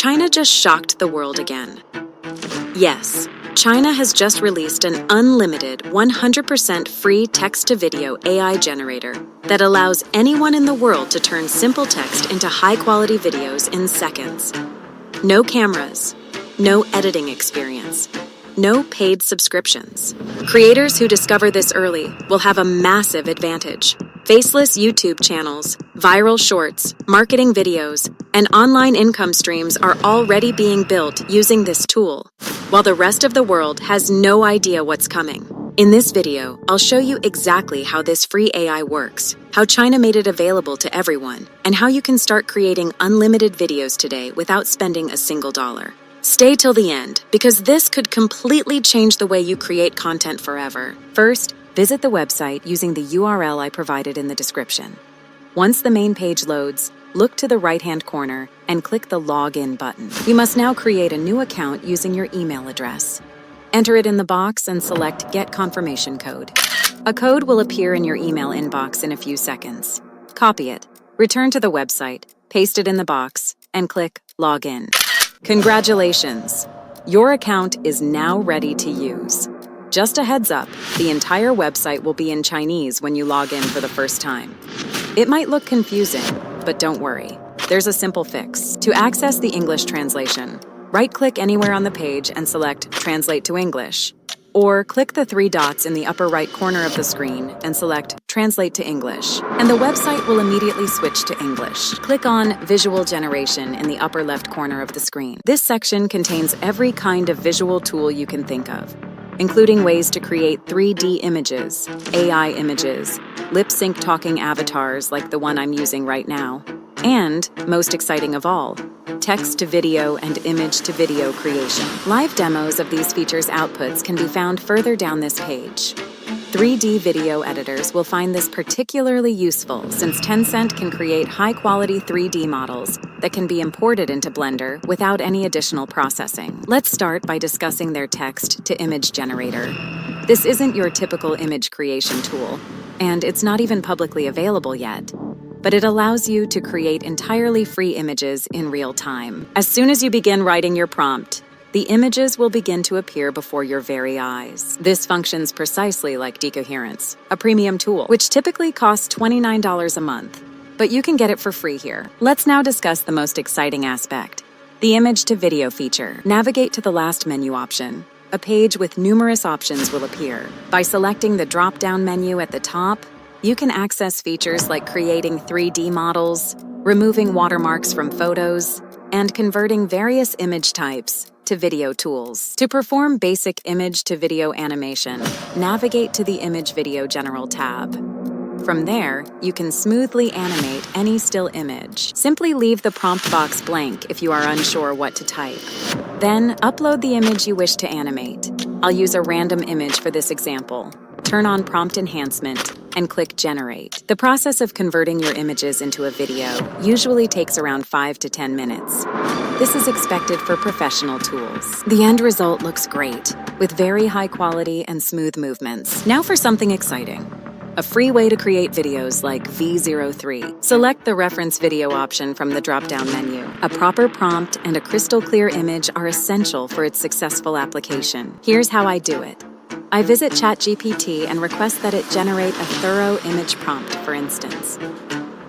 China just shocked the world again. Yes, China has just released an unlimited 100% free text-to-video AI generator that allows anyone in the world to turn simple text into high-quality videos in seconds. No cameras, no editing experience, no paid subscriptions. Creators who discover this early will have a massive advantage. Faceless YouTube channels, viral shorts, marketing videos, and online income streams are already being built using this tool, while the rest of the world has no idea what's coming. In this video, I'll show you exactly how this free AI works, how China made it available to everyone, and how you can start creating unlimited videos today without spending a single dollar. Stay till the end, because this could completely change the way you create content forever. First, visit the website using the URL I provided in the description. Once the main page loads, look to the right-hand corner and click the Login button. You must now create a new account using your email address. Enter it in the box and select Get Confirmation Code. A code will appear in your email inbox in a few seconds. Copy it, return to the website, paste it in the box, and click Login. Congratulations! Your account is now ready to use. Just a heads up, the entire website will be in Chinese when you log in for the first time. It might look confusing, but don't worry. There's a simple fix. To access the English translation, right-click anywhere on the page and select Translate to English. Or click the three dots in the upper right corner of the screen and select Translate to English. And the website will immediately switch to English. Click on Visual Generation in the upper left corner of the screen. This section contains every kind of visual tool you can think of, including ways to create 3D images, AI images, lip-sync talking avatars like the one I'm using right now, and, most exciting of all, text-to-video and image-to-video creation. Live demos of these features' outputs can be found further down this page. 3D video editors will find this particularly useful since Tencent can create high-quality 3D models that can be imported into Blender without any additional processing. Let's start by discussing their text-to-image generator. This isn't your typical image creation tool, and it's not even publicly available yet, but it allows you to create entirely free images in real time. As soon as you begin writing your prompt, the images will begin to appear before your very eyes. This functions precisely like Decoherence, a premium tool, which typically costs $29 a month, but you can get it for free here. Let's now discuss the most exciting aspect, the image-to-video feature. Navigate to the last menu option. A page with numerous options will appear. By selecting the drop-down menu at the top, you can access features like creating 3D models, removing watermarks from photos, and converting various image types to video tools. To perform basic image-to-video animation, navigate to the Image Video General tab. From there, you can smoothly animate any still image. Simply leave the prompt box blank if you are unsure what to type. Then, upload the image you wish to animate. I'll use a random image for this example. Turn on Prompt Enhancement and click Generate. The process of converting your images into a video usually takes around 5 to 10 minutes. This is expected for professional tools. The end result looks great, with very high quality and smooth movements. Now for something exciting. A free way to create videos like V03. Select the reference video option from the drop-down menu. A proper prompt and a crystal clear image are essential for its successful application. Here's how I do it. I visit ChatGPT and request that it generate a thorough image prompt, for instance.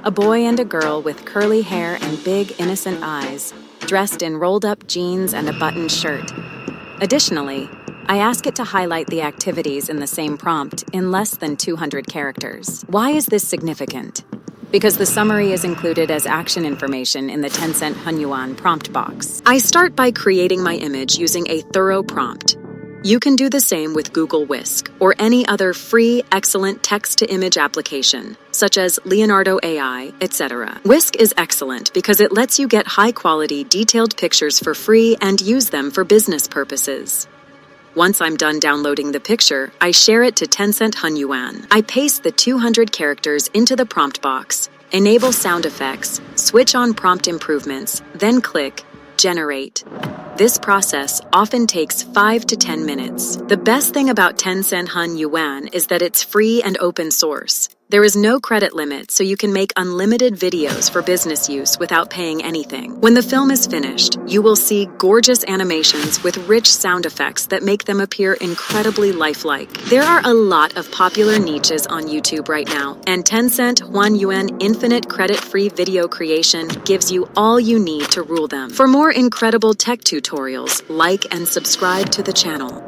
A boy and a girl with curly hair and big, innocent eyes, dressed in rolled-up jeans and a buttoned shirt. Additionally, I ask it to highlight the activities in the same prompt in less than 200 characters. Why is this significant? Because the summary is included as action information in the Tencent Hunyuan prompt box. I start by creating my image using a thorough prompt. You can do the same with Google Whisk or any other free, excellent text-to-image application, such as Leonardo AI, etc. Whisk is excellent because it lets you get high-quality, detailed pictures for free and use them for business purposes. Once I'm done downloading the picture, I share it to Tencent Hunyuan. I paste the 200 characters into the prompt box, enable sound effects, switch on prompt improvements, then click Generate. This process often takes 5 to 10 minutes. The best thing about Tencent Hunyuan is that it's free and open source, There is no credit limit, so you can make unlimited videos for business use without paying anything. When the film is finished, you will see gorgeous animations with rich sound effects that make them appear incredibly lifelike. There are a lot of popular niches on YouTube right now, and Tencent Huanyuan Infinite Credit-Free Video Creation gives you all you need to rule them. For more incredible tech tutorials, like and subscribe to the channel.